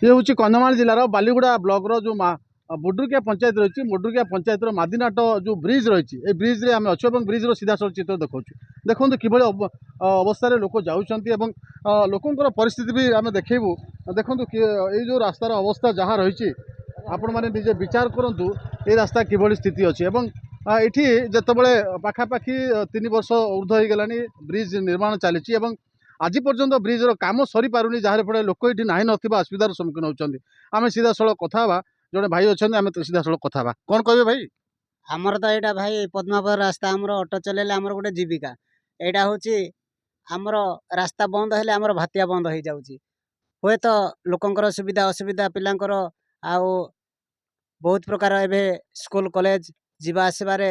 ये हूँ कंधमाल जिलार बालीगुड़ा ब्लॉक जो मुड्रुकिया पंचायत रही मुड्रुकिया पंचायत मादिनाट जो ब्रिज रही ब्रिज रे आम अच्छे ब्रिज सीधासल चित्र देखा देखो कि अवस्था लोक जाऊँच लोकंर परिस्थिति भी आम देखू देखो ये जो रास्तार अवस्था जहाँ रही आपण मैंने निजे विचार करूँ ये रास्ता किभली स्थिति अच्छी ये जितेबाला पाखापाखि 3 वर्ष ऊर्ध्व हो गला ब्रिज निर्माण चली आज पर्यंत ब्रिजर काम सरी पारुनी जहाँ फल लोक ये ना असुविधार सम्मुखीन होती आम सीधा सड़क कथा जड़े भाई अच्छा आम सीधा सड़क कथा कौन कहे भाई आमर तो यहाँ भाई पद्मापुर रास्ता आमर ऑटो चलेले आमर गोटे जीविका यहाँ हूँ आमर रास्ता बंद हेले आमर भातिया बंद हो जाऊँगी हुए तो लोकंर सुविधा असुविधा पिलांकर आउ बहुत प्रकार एवं स्कूल कॉलेज जीवा आसबार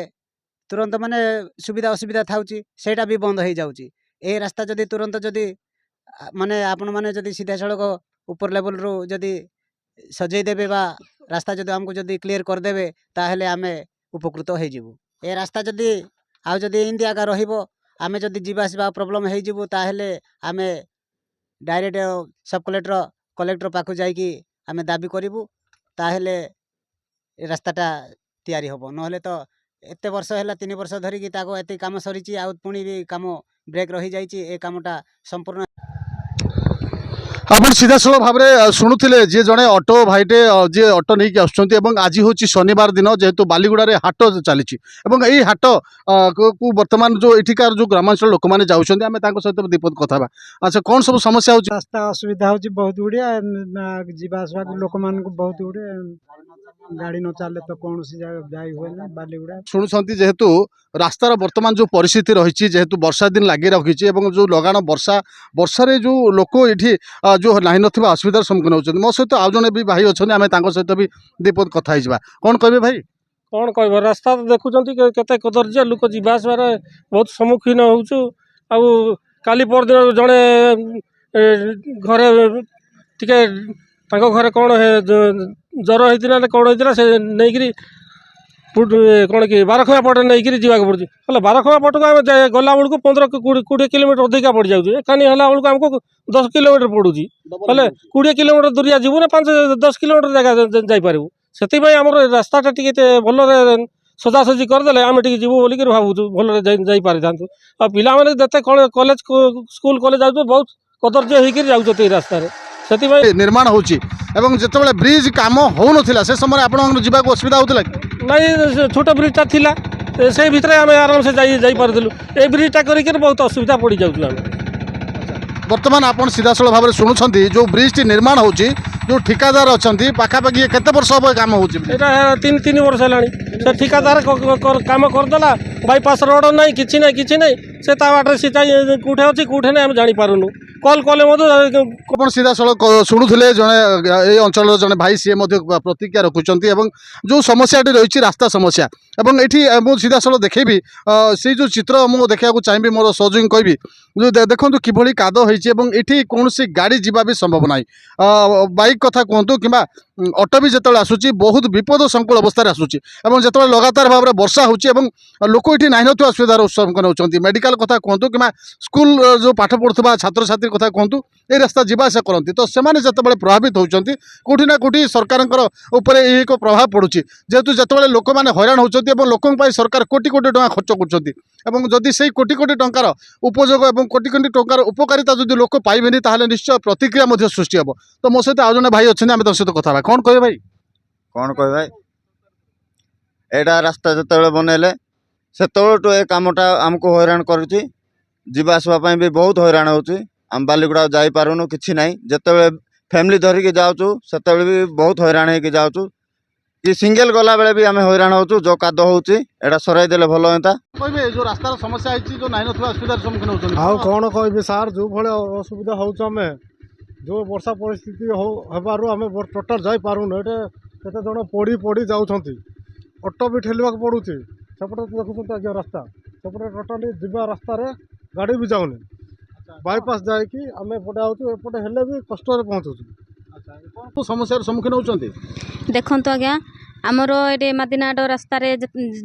तुरंत माने सुविधा असुविधा थाउची सेटा भी बंद हो जाऊँगी ये रास्ता जदि तुरंत जदि माने आपण माने जदि सीधा सड़क ऊपर लेवल रू जदि सजेदेवे बा रास्ता जदि आमको जदि क्लीयर करदेवे ताहले आमे उपकृत हो ए रास्ता जदि आउ जदि इनती आगा रहिबो आमे जदि जीवा आसबा प्रॉब्लम हो जिवु ताहले आमे डायरेक्ट सब कलेक्टर पाखु जाइकी आमे दाबी करिवु ताहले ए रास्ताटा तैयारी होबो नहले तो एते वर्ष है 3 वर्ष धरिकी ताको एते काम सरीची आ पुणी भी काम ब्रेक रही जाइची ए कामटा संपूर्ण आप सीधा सड़क भाव में शुणुले जी जड़े ऑटो भाईटे जी ऑटो नहीं आसुँच आज हूँ शनिवार दिन जेहेतु बालीगुड़े हाट चली हाट को बर्तमान जो एठिकार जो ग्रामांचल लोक मैंने जाऊँच आम सहित दीपद कथा अच्छा कौन सब समस्या हो रास्ता असुविधा हो बहुत गुड़िया जावासवा लोक मान बहुत गुड़े गाड़ी न चले तो कौन सी जाई हुए ना बालीगुड़ा शुणुंट जेहेतु रास्तार बर्तमान जो परिस्थिति रही जेहेतु वर्षा दिन लगी रखी जो लगाण वर्षा जो लोक ये जो नहीं ना असुविधार सम्मुखीन होती मो सहित आउ जड़े भी भाई अच्छा आम सहित भी दीपद कथा कौन कहे भाई कौन कह रास्ता तो देखुं केते कदर्य लोक जावासबार बहुत सम्मुखीन हो काली परदिन जड़े घरे टिके घरे कौन ज्वर होता कौन होता से नहीं कौन कि बारखुआ पटे नहीं जावाक पड़े हेल्ला बारखुआ पट को आम गला बेलू 15-20 किलोमीटर अधिका पड़ जाऊँ एकानी है बेलू आमको 10 किलोमीटर पड़ू हेल्ले 20 किलोमीटर दूरिया जीवु ना 5-10 किलोमीटर जगह जापर से आम रास्ताटा टी भल सजासजी करदे आम टी जीवु बोलिक भावुँ भल जापारि था आ पिला जिते कॉलेज स्कूल कॉलेज जाऊँ बहुत कदर्य होकर जाऊँ रास्तार से निर्माण होते ब्रिज काम हो ना से समय आपको असुविधा होता नहीं छोट ब्रिजटा थिला से भितर आम आराम से जापारूँ ये ब्रिजटा कर बहुत असुविधा पड़ जाऊँ बर्तमान आप सीधा सड़क भाव में शुणुंट जो ब्रिज टी निर्माण हो जो ठिकादार अच्छा पाखापाखि केते वर्ष हम काम हो 3 वर्ष है ठिकादार काम करदेला बाईपास रोड नहीं कि नहीं से बाटे सी कौटे अच्छी कौटे नहीं आम जापारूँ कल कले सीधा सड़क शुणुले जड़े ये अंचल जड़े भाई सी प्रतिक्रिया रखुंट जो समस्या रही रास्ता समस्या ये मुझे सीधा सड़क देखेबी से जो चित्र मुझे देखा चाहिए मोर सहयोगी कहबी जो देखो कि काद होती कौन सी गाड़ी जीवा भी संभव ना बाइक कथा कहतु कि ऑटो भी जिते आसूँ बहुत विपद संकुल अवस्था आसूँ जो लगातार भाव में वर्षा हो लोक ये ना असुविधार सम्मुखीन होती मेडिकल कथा कहतु कि स्कूल जो पाठ पढ़ुवा छात्र छात्री कथा कहतु ये रास्ता जावासा करती तो से जो प्रभावित होती कौटी ना कौटी सरकार एक प्रभाव पड़ुची जेहेतु जो लोक मैंने हैरान होती लोकों सरकार कोटी कोटी टंका खर्च कर से कोटी कोटी टंकार उपयोग और कोटी कोटी टंकार उपकारिता जो लोक पाइबेनि ताहले निश्चय प्रतिक्रिया सृष्टि हम तो मो सहित आउ जड़े भाई अच्छे आम सहित कथा कौन कहे भाई एटा रास्ता जो बनइले से ए कामटा आमको हैरान करुच्ची जीवा आसवाई भी बहुत हैरान होम बालीगुड़ा जापारूँ कि ना जिते फैमिली धरिकी जाऊँ से भी बहुत हैरान हो जाऊँ कि सिंगल गला बेले भी आम हैरान हो जो काद होटा सरईदे भल होता जो रास्तार समस्या जो ना असुविधार सम्मुखीन होती कौन कह सार जो भाई असुविधा होमें जो वर्षा परिस्थिति होबार आम टोटाल जापारूँ ये केते जन पड़ी पड़ी जाऊँच ऑटो भी ठेलवा पड़ू सेपटे देखुं आज्ञा रास्ता सेपटे टोटाली जीवा रास्तार गाड़ी भी जाऊनी बाईपास जाकि आम एपटे आउँ एपटे हेले भी कष्ट पहुँचुँ समस्या सम्मुखीन होती देखो आज्ञा आमर ये मादिनाट रास्तार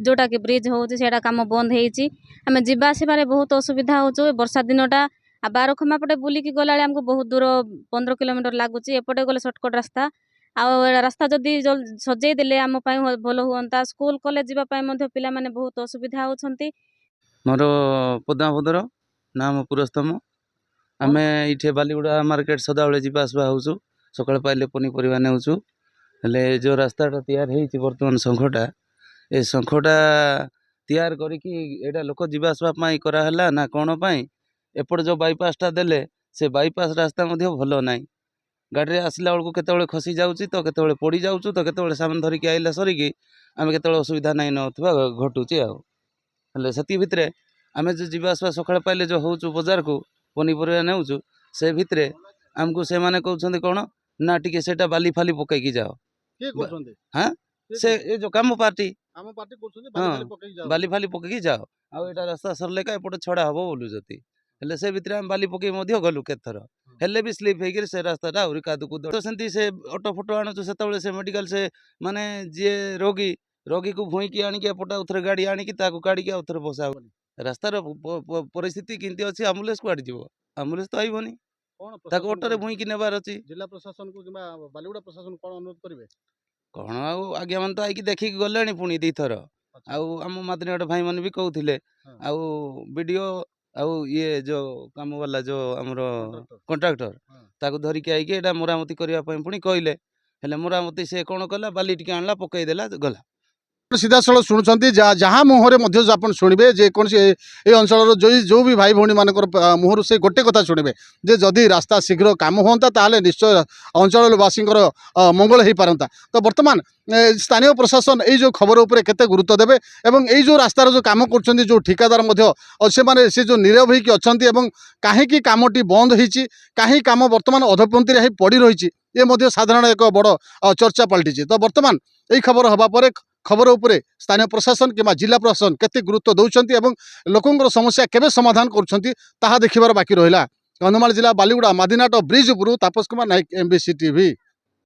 जोटा कि ब्रिज हो काम बंद होम जावासबार बहुत असुविधा हो वर्षा दिनटा आ बारखमा पटे बुलिकी गला आमको बहुत दूर 15 किलोमीटर लागुच एपटे गले सर्टकट रास्ता रास्ता जदि सजै देले आम भल हुअंता स्कूल कॉलेज जीवा पाए मध्य पिला माने बहुत असुविधा होछंती। मोर पद्मापदर नाम पुरस्तम आम ये बालीगुड़ा मार्केट सदाबले जावा आसवा होचु सकाळ पाइले पनीपरिया नेउचु हेले जो रास्ताटा तैयार होती बर्तमान शंखटा ए शंखटा तैयार करिकी एटा लोक जावा आसवा कराला ना कौन पाई एपट जो बाईपासटा देले से बाईपास रास्ता मध्य भल नाई गाड़ी आसला बेलू केतबेले खसी जाऊँगी तो केतबेले पड़ी जाऊँ तो केतबेले सामान धरिकी आइला सरिकी आम केतबेले असुविधा नाई नथवा घटुची आले से भितर आम जो जावा आसवा सकाळ पाइले जो होचु बजार को पनीपरिया नेउचु से भितर आमको से माने कहउछन्ती कौन ना टिके सेटा बाली फाली पकईकी जाओ କିଏ କରୁଛନ୍ତି हाँ से ये जो काम पार्टी ଆମ ପାର୍ଟି କରୁଛନ୍ତି ହଁ। ବାଲି ପକେଇ ଯାଅ बाली फाली पकईकी जाओ आउ एटा रास्ता सरले का एपटे छड़ा हबो बोलुजती हेले से भितर आम बाली पकई मध्य गलु केथर हेले भी स्लीप होकर से रास्ताटा आहुरी कादुकु तो सेमती से ऑटो फोटो आणुचु सेतबेले से मेडिकल से माने जे रोगी रोगी को भुईकी आनिकी एपटा उथरे गाड़ी आनिकी ताकू काढिकी उथरे बसा रास्तार परिस्थिति केमती अछि एम्बुलेंस कुआडे जीवो एम्बुलेंस तो आइबनी କଣ ताकू ପ୍ରଶାସନକୁ ऑटोरे भुईकी नेबार अछि ଜିଲ୍ଲା ପ୍ରଶାସନକୁ କିମ୍ବା ବାଲିଗୁଡ଼ା ପ୍ରଶାସନକୁ କଣ ଅନୁରୋଧ କରିବେ कौन आउ आज्ञा मान तो आईकी देखिकी गले पुणी दीथर आउ आम मादनीगढ़ भाई मैंने भी कहते हाँ। आउ वीडियो आउ ये जो काम वाला जो आमर कंट्राक्टर हाँ। ताकू धरिकी आईकी एटा मरामती करने पुणी कहले हेले मरामती से कौन कला बाली टिके आणला पकईदेला गला सीधासल शुणुंट जहाँ मुहर आप शुणे जेकोसी ये अंचल जो भी भाई भौणी मान मुहर से गोटे कथा शुणे जे जदि रास्ता शीघ्र काम होता ताले निश्चय अंचलवासी मंगल हो पारता तो बर्तमान स्थानीय प्रशासन ये जो खबर उपर केते गुरुत्व देवे एवं ये जो रास्तार जो काम कर जो ठिकादार से जो नीरव होकर अच्छा कहीं कामटी बंद होती कहीं काम बर्तमान अधपंथी पड़ रही ये साधारण एक बड़ चर्चा पलटि तो बर्तमान यही खबर हवा पर खबर उपरे स्थानीय प्रशासन किंवा जिला प्रशासन केते गुरुत्व दौरान एवं लोकंर समस्या केबे समाधान करुछंती ताहा देखिबार बाकी रहिला। कंधमाल जिला बालीगुड़ा मादिनाट ब्रिज उपरू तापस कुमार नायक MBC TV।